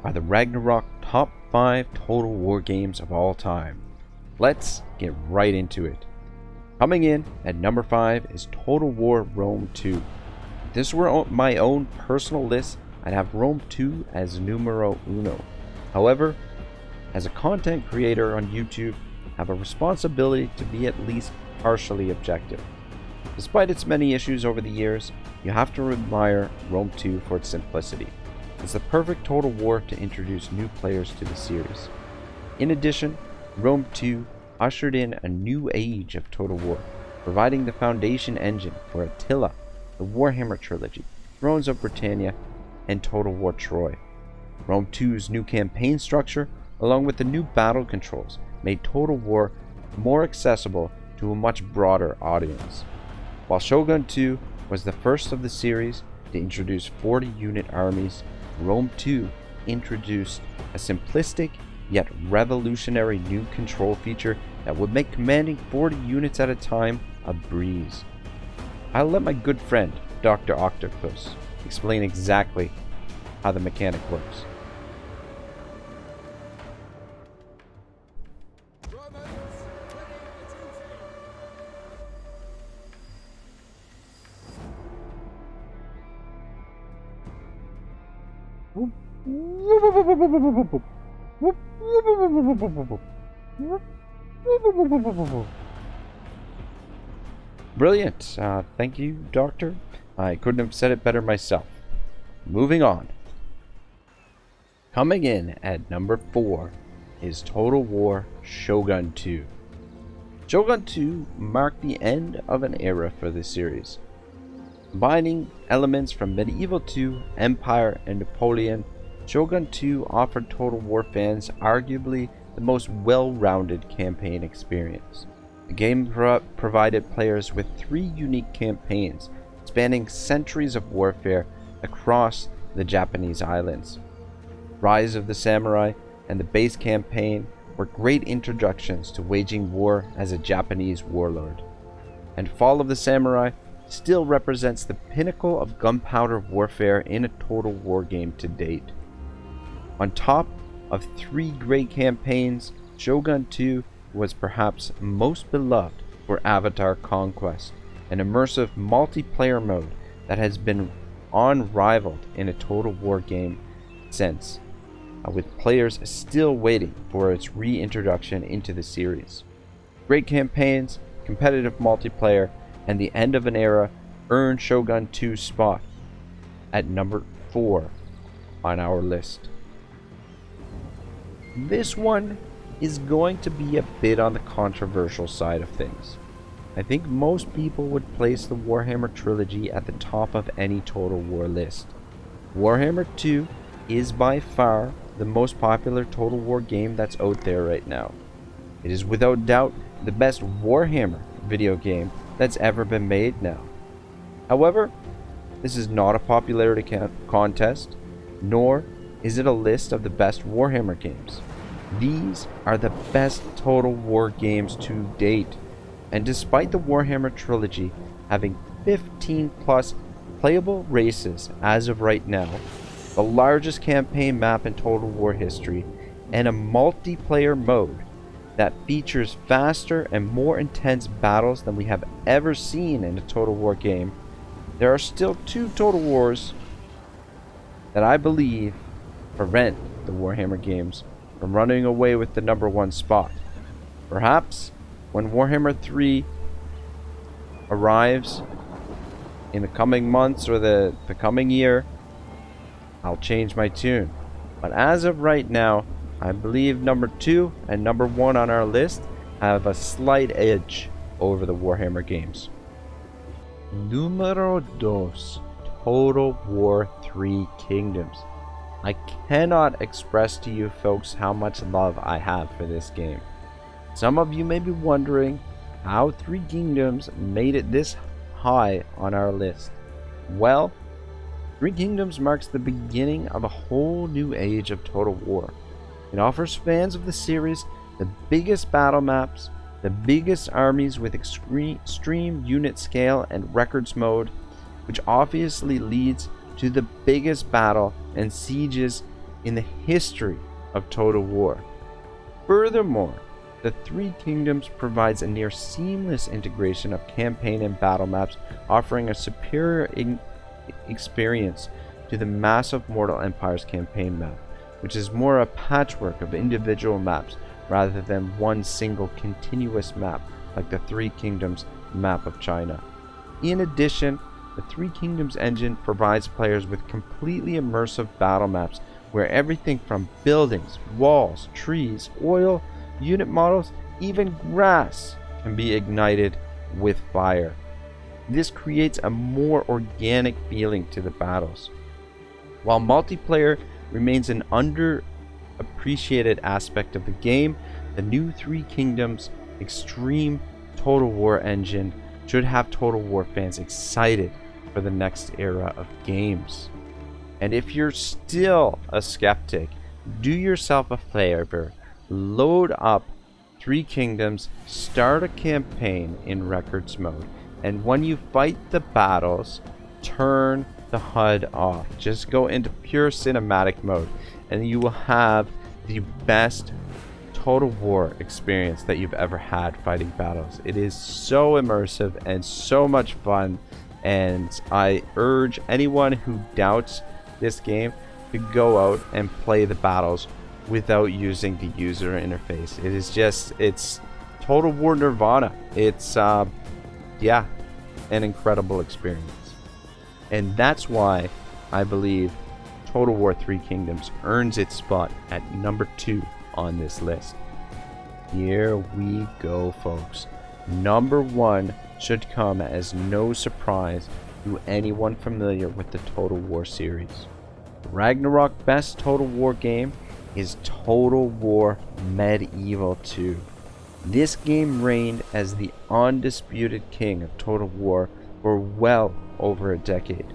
are the Ragnarok top 5 Total War games of all time. Let's get right into it. Coming in at number 5 is Total War Rome 2. If this were my own personal list, I'd have Rome 2 as numero uno. However, as a content creator on YouTube, I have a responsibility to be at least partially objective. Despite its many issues over the years, you have to admire Rome 2 for its simplicity. It's the perfect Total War to introduce new players to the series. In addition, Rome 2 ushered in a new age of Total War, providing the foundation engine for Attila, the Warhammer trilogy, Thrones of Britannia, and Total War Troy. Rome 2's new campaign structure, along with the new battle controls, made Total War more accessible to a much broader audience. While Shogun 2 was the first of the series to introduce 40-unit armies, Rome 2 introduced a simplistic yet revolutionary new control feature that would make commanding 40 units at a time a breeze. I'll let my good friend, Dr. Octopus, explain exactly how the mechanic works. Brilliant. Thank you, Doctor. I couldn't have said it better myself. Moving on. Coming in at number 4 is Total War Shogun 2. Shogun 2 marked the end of an era for the series. Combining elements from Medieval 2, Empire, and Napoleon, Shogun 2 offered Total War fans arguably the most well-rounded campaign experience. The game provided players with 3 unique campaigns spanning centuries of warfare across the Japanese islands. Rise of the Samurai and the base campaign were great introductions to waging war as a Japanese warlord. And Fall of the Samurai still represents the pinnacle of gunpowder warfare in a Total War game to date. On top of 3 great campaigns, Shogun 2 was perhaps most beloved for Avatar Conquest, an immersive multiplayer mode that has been unrivaled in a Total War game since, with players still waiting for its reintroduction into the series. Great campaigns, competitive multiplayer, and the end of an era earned Shogun 2's spot at number 4 on our list. This one is going to be a bit on the controversial side of things. I think most people would place the Warhammer trilogy at the top of any Total War list. Warhammer 2 is by far the most popular Total War game that's out there right now. It is without doubt the best Warhammer video game that's ever been made now. However, this is not a popularity contest, nor is it a list of the best Warhammer games. These are the best Total War games to date, and despite the Warhammer trilogy having 15 plus playable races as of right now, the largest campaign map in Total War history, and a multiplayer mode that features faster and more intense battles than we have ever seen in a Total War game, there are still 2 Total Wars that I believe prevent the Warhammer games from running away with the number 1 spot. Perhaps when Warhammer 3 arrives in the coming months or the coming year, I'll change my tune. But as of right now, I believe number 2 and number 1 on our list have a slight edge over the Warhammer games. Numero 2, Total War 3 Kingdoms. I cannot express to you folks how much love I have for this game. Some of you may be wondering how 3 Kingdoms made it this high on our list. Well, 3 Kingdoms marks the beginning of a whole new age of Total War. It offers fans of the series the biggest battle maps, the biggest armies with extreme unit scale and records mode, which obviously leads to the biggest battle and sieges in the history of Total War. Furthermore, the Three Kingdoms provides a near seamless integration of campaign and battle maps, offering a superior experience to the massive Mortal Empires campaign map, which is more a patchwork of individual maps rather than one single continuous map like the Three Kingdoms map of China. In addition, the Three Kingdoms engine provides players with completely immersive battle maps where everything from buildings, walls, trees, oil, unit models, even grass can be ignited with fire. This creates a more organic feeling to the battles. While multiplayer remains an underappreciated aspect of the game, the new Three Kingdoms Extreme Total War engine should have Total War fans excited for the next era of games. And if you're still a skeptic, do yourself a favor, load up Three Kingdoms, start a campaign in records mode, and when you fight the battles, turn the HUD off. Just go into pure cinematic mode and you will have the best Total War experience that you've ever had fighting battles. It is so immersive and so much fun, and I urge anyone who doubts this game to go out and play the battles without using the user interface. It is just, it's Total War Nirvana. It's yeah, an incredible experience. And that's why I believe Total War Three Kingdoms earns its spot at number 2 on this list. Here we go, folks. Number 1 should come as no surprise to anyone familiar with the Total War series. Ragnarok best Total War game is Total War Medieval 2. This game reigned as the undisputed king of Total War for well over a decade.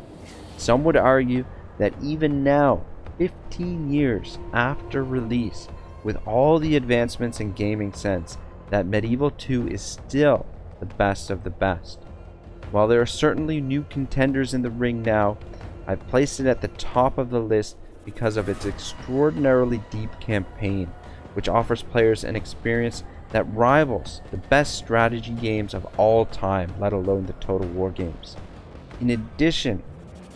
Some would argue that even now, 15 years after release, with all the advancements in gaming sense, that Medieval 2 is still the best of the best. While there are certainly new contenders in the ring now, I've placed it at the top of the list because of its extraordinarily deep campaign, which offers players an experience that rivals the best strategy games of all time, let alone the Total War games. In addition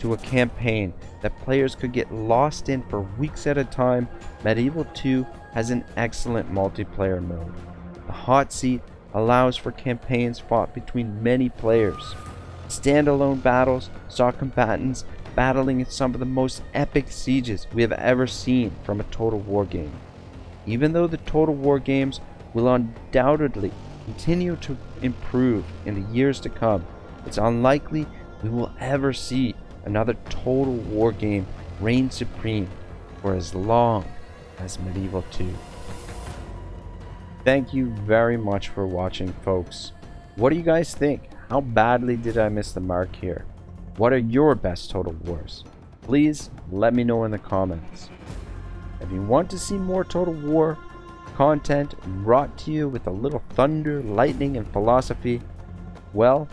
to a campaign that players could get lost in for weeks at a time, Medieval 2 has an excellent multiplayer mode. The hot seat allows for campaigns fought between many players. Standalone battles saw combatants battling in some of the most epic sieges we have ever seen from a Total War game. Even though the Total War games will undoubtedly continue to improve in the years to come, it's unlikely we will ever see another Total War game reign supreme for as long as Medieval 2. Thank you very much for watching, folks. What do you guys think? How badly did I miss the mark here? What are your best Total Wars? Please let me know in the comments. If you want to see more Total War content brought to you with a little thunder, lightning, and philosophy, well,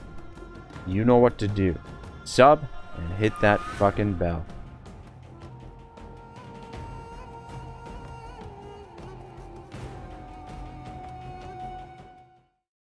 you know what to do. Sub and hit that fucking bell.